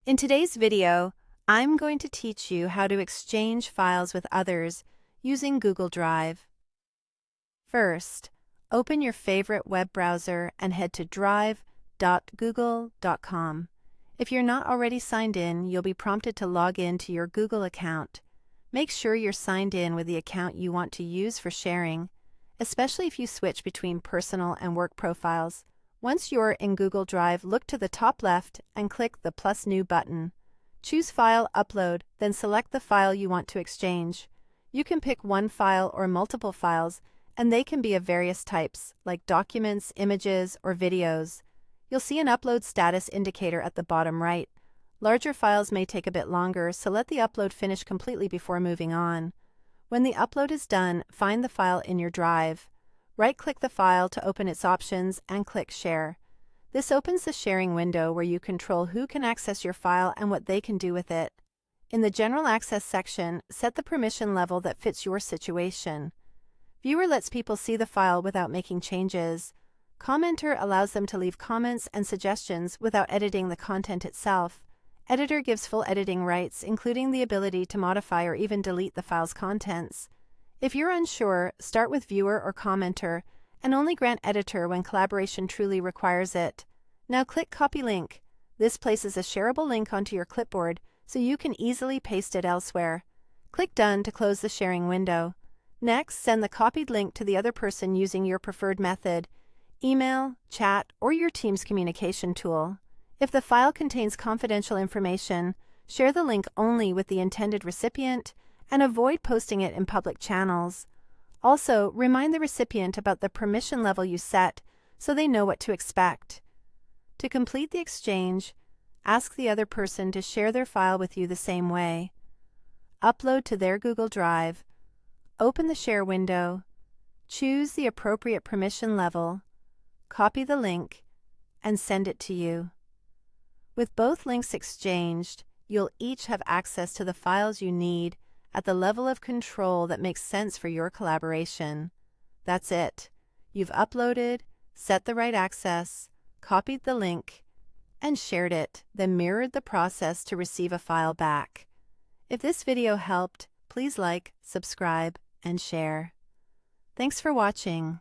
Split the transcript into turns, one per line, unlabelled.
In today's video, I'm going to teach you how to exchange files with others using Google Drive. First, open your favorite web browser and head to drive.google.com. If you're not already signed in, you'll be prompted to log in to your Google account. Make sure you're signed in with the account you want to use for sharing, especially if you switch between personal and work profiles. Once you're in Google Drive, look to the top left and click the plus new button. Choose File Upload, then select the file you want to exchange. You can pick one file or multiple files, and they can be of various types, like documents, images, or videos. You'll see an upload status indicator at the bottom right. Larger files may take a bit longer, so let the upload finish completely before moving on. When the upload is done, find the file in your Drive. Right-click the file to open its options and click Share. This opens the sharing window where you control who can access your file and what they can do with it. In the General Access section, set the permission level that fits your situation. Viewer lets people see the file without making changes. Commenter allows them to leave comments and suggestions without editing the content itself. Editor gives full editing rights, including the ability to modify or even delete the file's contents. If you're unsure, start with Viewer or Commenter, and only grant Editor when collaboration truly requires it. Now click Copy Link. This places a shareable link onto your clipboard so you can easily paste it elsewhere. Click Done to close the sharing window. Next, send the copied link to the other person using your preferred method: email, chat, or your team's communication tool. If the file contains confidential information, share the link only with the intended recipient and avoid posting it in public channels. Also, remind the recipient about the permission level you set so they know what to expect. To complete the exchange, ask the other person to share their file with you the same way. Upload to their Google Drive. Open the share window. Choose the appropriate permission level. Copy the link and send it to you. With both links exchanged, you'll each have access to the files you need at the level of control that makes sense for your collaboration. That's it. You've uploaded, set the right access, copied the link, and shared it, then mirrored the process to receive a file back. If this video helped, please like, subscribe, and share. Thanks for watching.